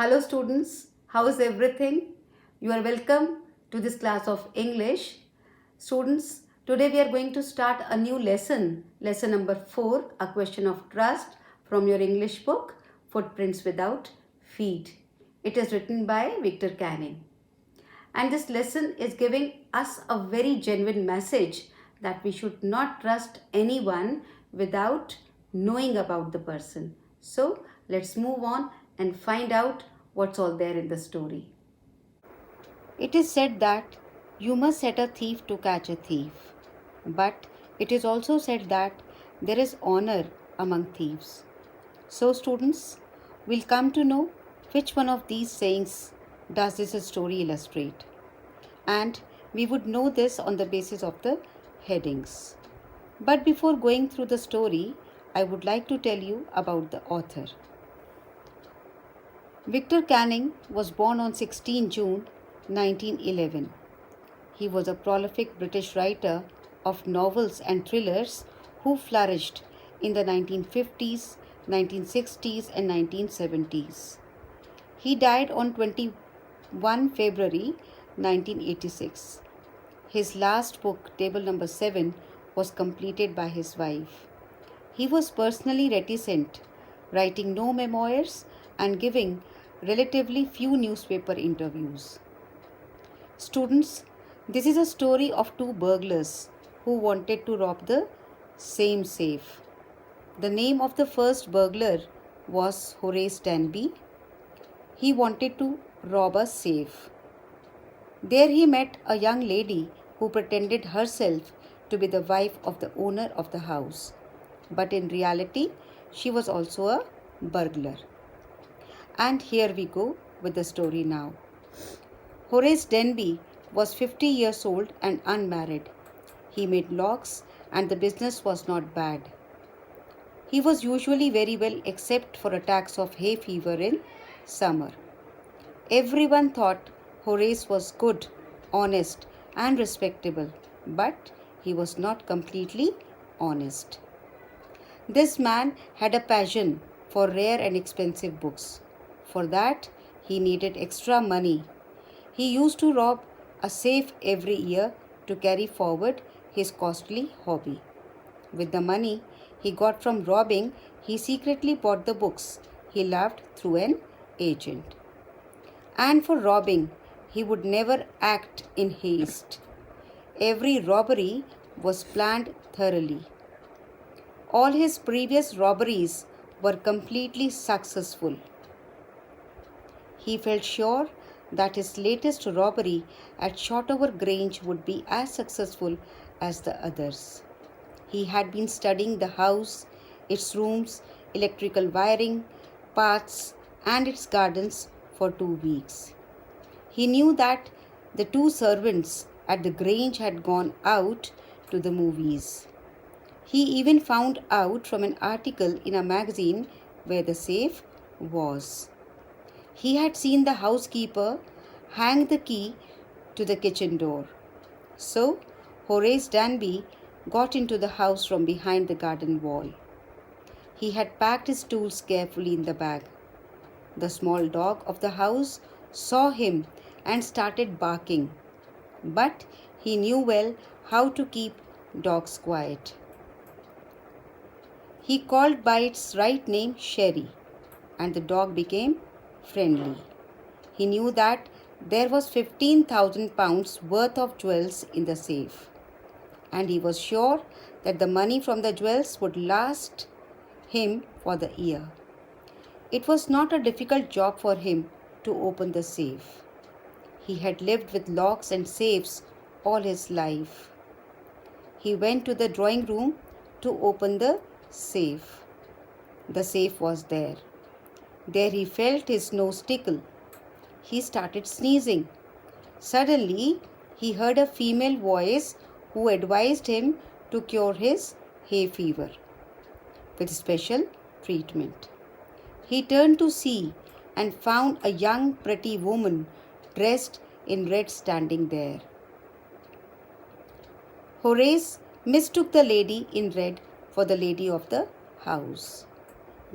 Hello students, how is everything? You are welcome to this class of English. Students, today we are going to start a new lesson number 4, a question of trust from your English book, Footprints Without Feet. It is written by Victor Canning. And this lesson is giving us a very genuine message that we should not trust anyone without knowing about the person. So let's move on and find out what's all there in the story. It is said that you must set a thief to catch a thief. But it is also said that there is honor among thieves. So students, we'll come to know which one of these sayings does this story illustrate. And we would know this on the basis of the headings. But before going through the story, I would like to tell you about the author. Victor Canning was born on 16 June 1911. He was a prolific British writer of novels and thrillers who flourished in the 1950s, 1960s and 1970s. He died on 21 February 1986. His last book, Table Number 7, was completed by his wife. He was personally reticent, writing no memoirs and giving relatively few newspaper interviews. Students, this is a story of two burglars who wanted to rob the same safe. The name of the first burglar was Horace Danby. He wanted to rob a safe. There he met a young lady who pretended herself to be the wife of the owner of the house. But in reality, she was also a burglar. And here we go with the story now. Horace Denby was 50 years old and unmarried. He made locks and the business was not bad. He was usually very well except for attacks of hay fever in summer. Everyone thought Horace was good, honest and respectable, but he was not completely honest. This man had a passion for rare and expensive books. For that, he needed extra money. He used to rob a safe every year to carry forward his costly hobby. With the money he got from robbing, he secretly bought the books he loved through an agent. And for robbing, he would never act in haste. Every robbery was planned thoroughly. All his previous robberies were completely successful. He felt sure that his latest robbery at Shotover Grange would be as successful as the others. He had been studying the house, its rooms, electrical wiring, paths, and its gardens for 2 weeks. He knew that the two servants at the Grange had gone out to the movies. He even found out from an article in a magazine where the safe was. He had seen the housekeeper hang the key to the kitchen door. So, Horace Danby got into the house from behind the garden wall. He had packed his tools carefully in the bag. The small dog of the house saw him and started barking. But he knew well how to keep dogs quiet. He called by its right name Sherry, and the dog became friendly. He knew that there was £15,000 worth of jewels in the safe, and he was sure that the money from the jewels would last him for the year. It was not a difficult job for him to open the safe. He had lived with locks and safes all his life. He went to the drawing room to open the safe. The safe was there. There he felt his nose tickle. He started sneezing. Suddenly, he heard a female voice who advised him to cure his hay fever with special treatment. He turned to see and found a young, pretty woman dressed in red standing there. Horace mistook the lady in red for the lady of the house.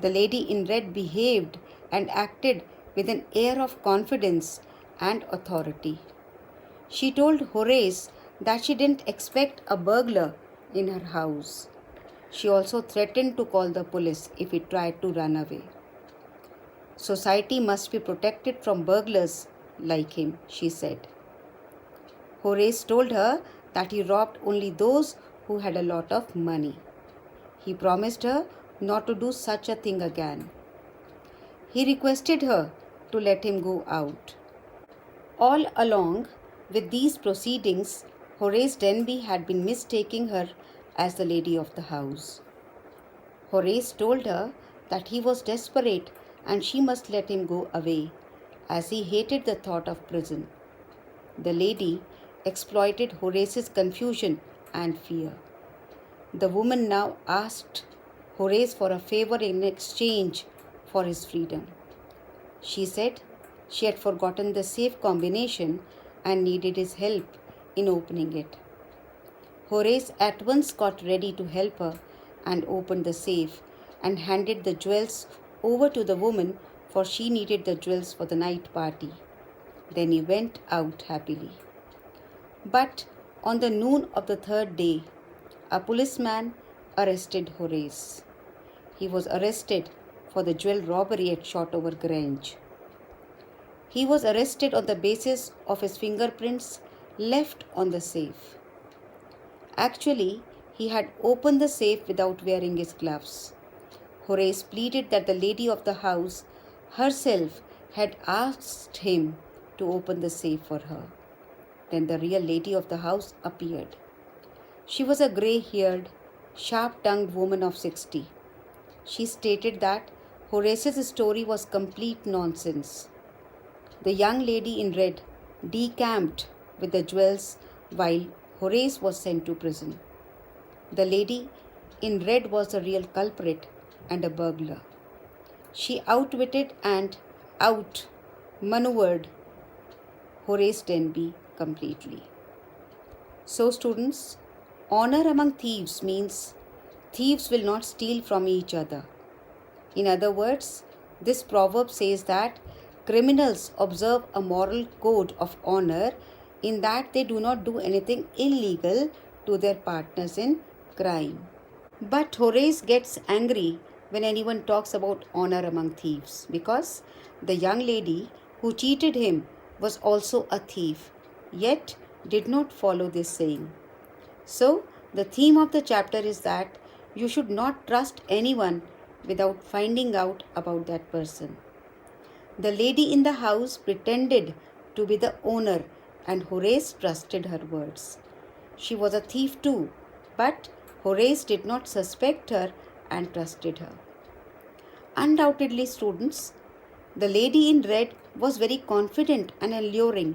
The lady in red behaved and acted with an air of confidence and authority. She told Horace that she didn't expect a burglar in her house. She also threatened to call the police if he tried to run away. Society must be protected from burglars like him, she said. Horace told her that he robbed only those who had a lot of money. He promised her not to do such a thing again. He requested her to let him go out. All along with these proceedings, Horace Denby had been mistaking her as the lady of the house. Horace told her that he was desperate and she must let him go away, as he hated the thought of prison. The lady exploited Horace's confusion and fear. The woman now asked Horace for a favor in exchange for his freedom. She said she had forgotten the safe combination and needed his help in opening it. Horace at once got ready to help her and opened the safe and handed the jewels over to the woman, for she needed the jewels for the night party. Then he went out happily. But on the noon of the third day, a policeman arrested Horace. He was arrested for the jewel robbery at Shotover Grange. He was arrested on the basis of his fingerprints left on the safe. Actually, he had opened the safe without wearing his gloves. Horace pleaded that the lady of the house herself had asked him to open the safe for her. Then the real lady of the house appeared. She was a grey-haired, sharp-tongued woman of 60. She stated that Horace's story was complete nonsense. The young lady in red decamped with the jewels while Horace was sent to prison. The lady in red was the real culprit and a burglar. She outwitted and outmaneuvered Horace Denby completely. So students, honor among thieves means thieves will not steal from each other. In other words, this proverb says that criminals observe a moral code of honor in that they do not do anything illegal to their partners in crime. But Horace gets angry when anyone talks about honor among thieves, because the young lady who cheated him was also a thief, yet did not follow this saying. So, the theme of the chapter is that you should not trust anyone without finding out about that person. The lady in the house pretended to be the owner and Horace trusted her words. She was a thief too, but Horace did not suspect her and trusted her. Undoubtedly, students, the lady in red was very confident and alluring.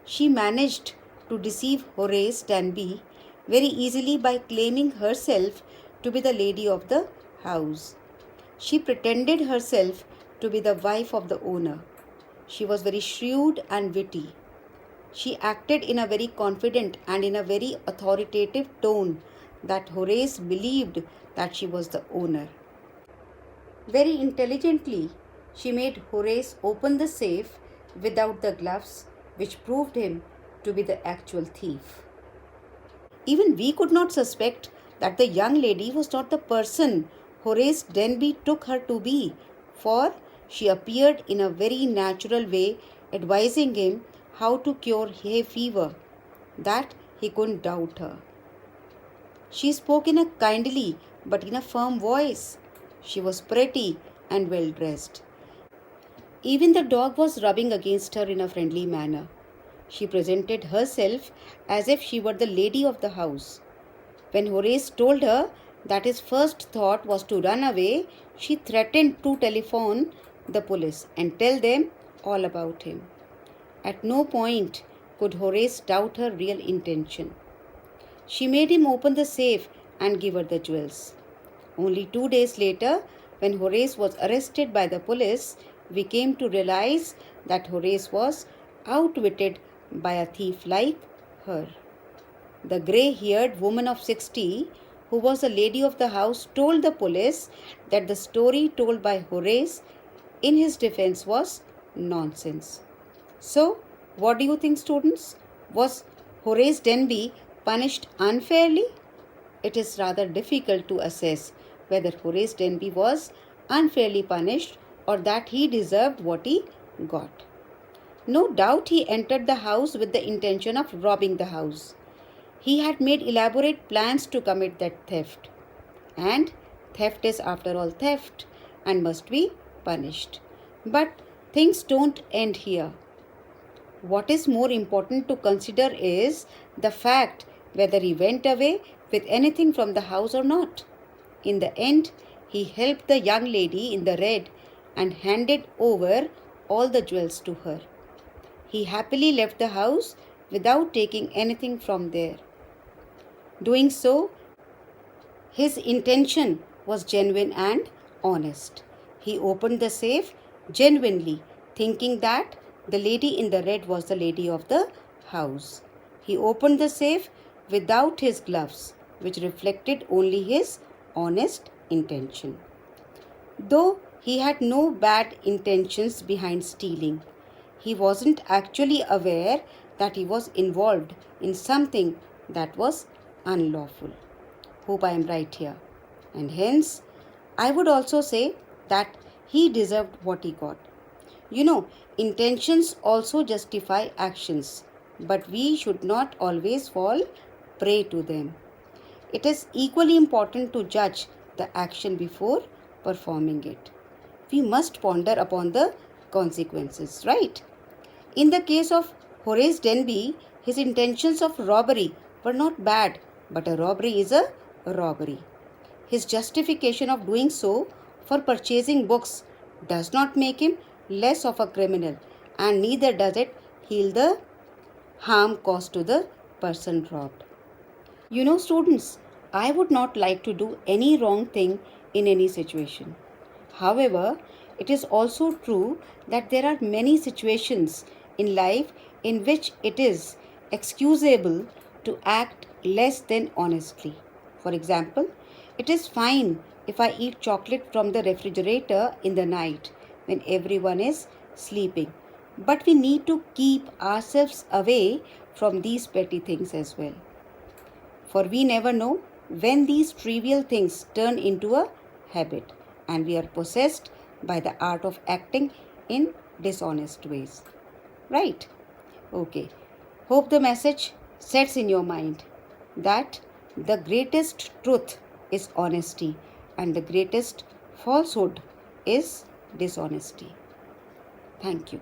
She managed to deceive Horace Denby very easily by claiming herself to be the lady of the house. She pretended herself to be the wife of the owner. She was very shrewd and witty. She acted in a very confident and in a very authoritative tone that Horace believed that she was the owner. Very intelligently, she made Horace open the safe without the gloves, which proved him to be the actual thief. Even we could not suspect that the young lady was not the person Horace Denby took her to be, for she appeared in a very natural way, advising him how to cure hay fever, that he couldn't doubt her. She spoke in a kindly but in a firm voice. She was pretty and well dressed. Even the dog was rubbing against her in a friendly manner. She presented herself as if she were the lady of the house. When Horace told her that his first thought was to run away, she threatened to telephone the police and tell them all about him. At no point could Horace doubt her real intention. She made him open the safe and give her the jewels. Only 2 days later, when Horace was arrested by the police, we came to realize that Horace was outwitted by a thief like her. The grey-haired woman of 60, who was the lady of the house, told the police that the story told by Horace in his defense was nonsense. So, what do you think, students? Was Horace Denby punished unfairly? It is rather difficult to assess whether Horace Denby was unfairly punished or that he deserved what he got. No doubt he entered the house with the intention of robbing the house. He had made elaborate plans to commit that theft. And theft is, after all, theft and must be punished. But things don't end here. What is more important to consider is the fact whether he went away with anything from the house or not. In the end, he helped the young lady in the red and handed over all the jewels to her. He happily left the house without taking anything from there. Doing so, his intention was genuine and honest. He opened the safe genuinely, thinking that the lady in the red was the lady of the house. He opened the safe without his gloves, which reflected only his honest intention. Though he had no bad intentions behind stealing, he wasn't actually aware that he was involved in something that was unlawful. Hope I am right here. And hence, I would also say that he deserved what he got. Intentions also justify actions, but we should not always fall prey to them. It is equally important to judge the action before performing it. We must ponder upon the consequences, right? In the case of Horace Denby, his intentions of robbery were not bad, but a robbery is a robbery. His justification of doing so for purchasing books does not make him less of a criminal, and neither does it heal the harm caused to the person robbed. Students, I would not like to do any wrong thing in any situation. However, it is also true that there are many situations in life in which it is excusable to act less than honestly. For example, it is fine if I eat chocolate from the refrigerator in the night when everyone is sleeping. But we need to keep ourselves away from these petty things as well. For we never know when these trivial things turn into a habit and we are possessed by the art of acting in dishonest ways. Right? Okay. Hope the message sets in your mind that the greatest truth is honesty and the greatest falsehood is dishonesty. Thank you.